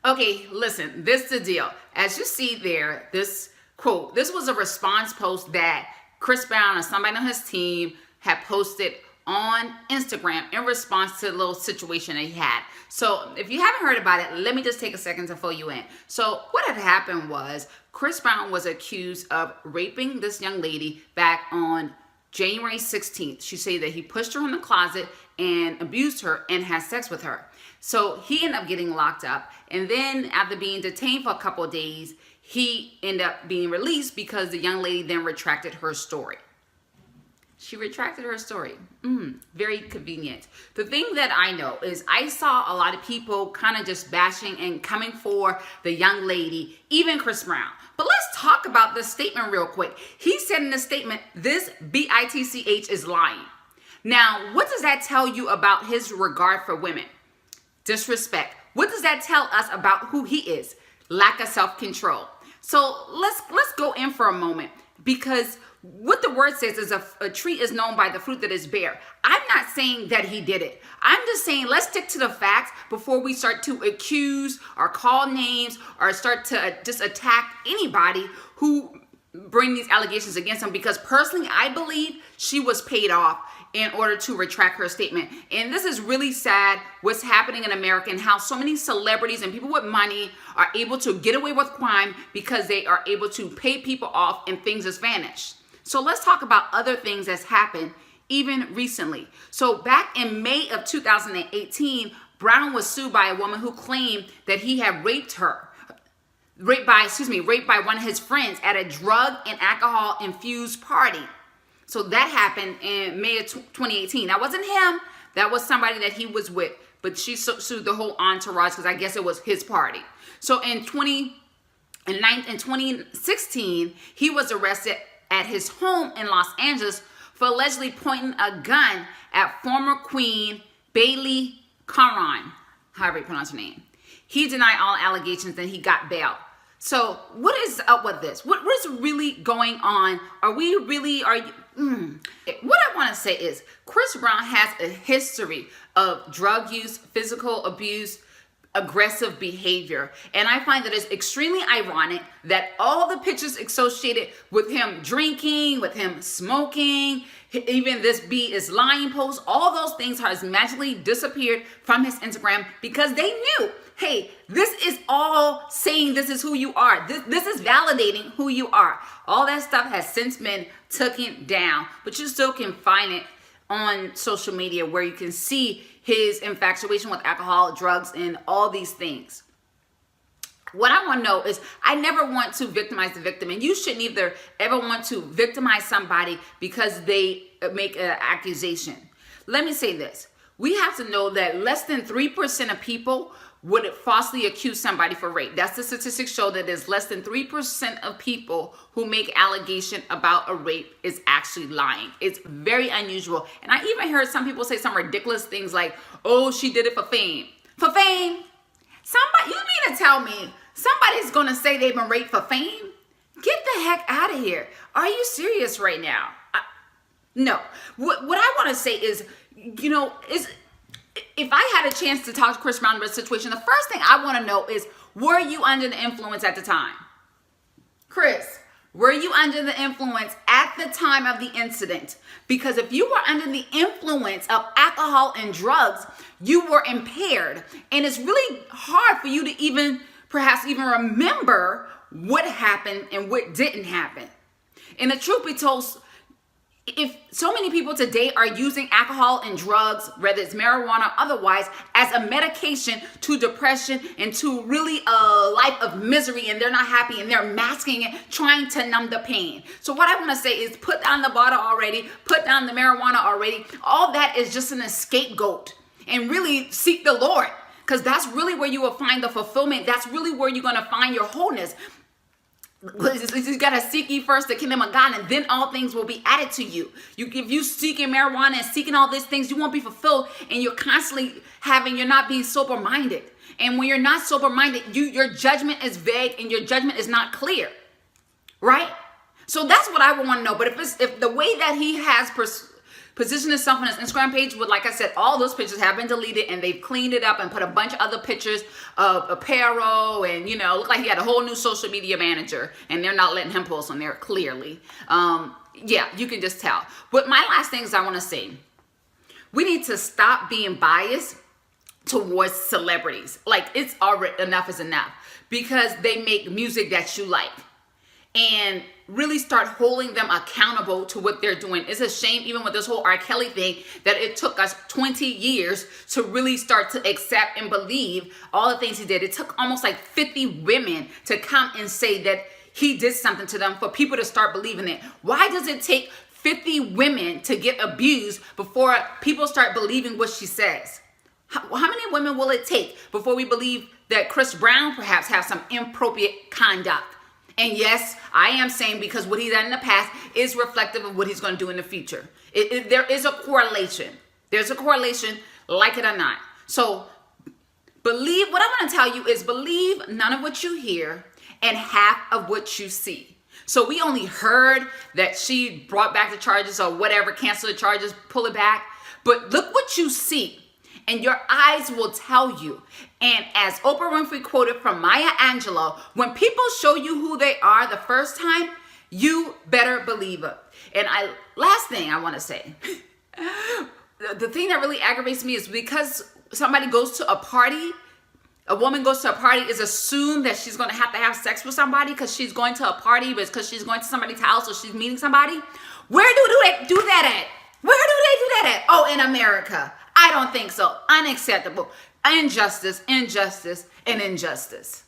Okay, listen, this is the deal. As you see there, this quote, this was a response post that Chris Brown or somebody on his team had posted on Instagram in response to the little situation they had. So if you haven't heard about it, let me just take a second to fill you in. So what had happened was Chris Brown was accused of raping this young lady back on January 16th. She said that he pushed her in the closet and abused her and had sex with her. So he ended up getting locked up. And then after being detained for a couple of days, he ended up being released because the young lady then retracted her story. She retracted her story. Very convenient. The thing that I know is I saw a lot of people kind of just bashing and coming for the young lady, even Chris Brown. But let's talk about this statement real quick. He said in the statement, this bitch is lying. Now, what does that tell you about his regard for women? Disrespect. What does that tell us about who he is? Lack of self-control. So let's go in for a moment, because what the word says is a tree is known by the fruit that is bare. I'm not saying that he did it. I'm just saying let's stick to the facts before we start to accuse or call names or start to just attack anybody who bring these allegations against him, because personally I believe she was paid off in order to retract her statement. And this is really sad what's happening in America and how so many celebrities and people with money are able to get away with crime because they are able to pay people off and things just vanish. So let's talk about other things that's happened even recently. So back in May of 2018, Brown was sued by a woman who claimed that he had raped by one of his friends at a drug and alcohol infused party. So that happened in May of 2018. That wasn't him. That was somebody that he was with. But she sued the whole entourage because I guess it was his party. So in 2016, he was arrested at his home in Los Angeles for allegedly pointing a gun at former Queen Bailey Caron, however you pronounce her name. He denied all allegations and he got bail. So what is up with this? What is really going on? What I want to say is Chris Brown has a history of drug use, physical abuse, aggressive behavior. And I find that it's extremely ironic that all the pictures associated with him drinking, with him smoking, even this B is lying post, all those things has magically disappeared from his Instagram because they knew, hey, this is all saying this is who you are. This is validating who you are. All that stuff has since been taken down, but you still can find it on social media where you can see his infatuation with alcohol, drugs, and all these things. What I want to know is I never want to victimize the victim, and you shouldn't either ever want to victimize somebody because they make an accusation. Let me say this. We have to know that less than 3% of people would falsely accuse somebody for rape. That's the statistics show that there's less than 3% of people who make allegation about a rape is actually lying. It's very unusual. And I even heard some people say some ridiculous things like, oh, she did it for fame. For fame? Somebody, you mean to tell me somebody's going to say they've been raped for fame? Get the heck out of here. Are you serious right now? No. What I want to say is, if I had a chance to talk to Chris Brown about the situation, the first thing I want to know is, were you under the influence at the time? Chris, were you under the influence at the time of the incident? Because if you were under the influence of alcohol and drugs, you were impaired. And it's really hard for you to perhaps even remember what happened and what didn't happen. And the truth be told, if so many people today are using alcohol and drugs, whether it's marijuana or otherwise, as a medication to depression and to really a life of misery, and they're not happy and they're masking it, trying to numb the pain. So what I want to say is put down the bottle already, put down the marijuana already. All that is just an scapegoat, and really seek the Lord, because that's really where you will find the fulfillment. That's really where you're going to find your wholeness. You gotta seek ye first the kingdom of God, and then all things will be added to you. If you seeking marijuana and seeking all these things, you won't be fulfilled, and you're constantly you're not being sober minded. And when you're not sober minded, your judgment is vague and your judgment is not clear, right? So that's what I would want to know. But if the way that he has position himself on his Instagram page with, like I said, all those pictures have been deleted and they've cleaned it up and put a bunch of other pictures of apparel and, you know, look like he had a whole new social media manager and they're not letting him post on there clearly. Yeah, you can just tell. But my last things I want to say, we need to stop being biased towards celebrities. Like, it's already enough is enough because they make music that you like. And really start holding them accountable to what they're doing. It's a shame, even with this whole R. Kelly thing, that it took us 20 years to really start to accept and believe all the things he did. It took almost like 50 women to come and say that he did something to them for people to start believing it. Why does it take 50 women to get abused before people start believing what she says? How many women will it take before we believe that Chris Brown perhaps has some inappropriate conduct? And yes, I am saying because what he's done in the past is reflective of what he's going to do in the future. There is a correlation. There's a correlation, like it or not. So believe, what I want to tell you is believe none of what you hear and half of what you see. So we only heard that she brought back the charges or whatever, cancel the charges, pull it back. But look what you see. And your eyes will tell you. And as Oprah Winfrey quoted from Maya Angelou, when people show you who they are the first time, you better believe it. And last thing I want to say, the thing that really aggravates me is because somebody goes to a party, a woman goes to a party, is assumed that she's going to have sex with somebody because she's going to a party, but because she's going to somebody's house or she's meeting somebody. Where do they do that at? Where do they do that at? Oh, in America. I don't think so. Unacceptable. Injustice, injustice, and injustice.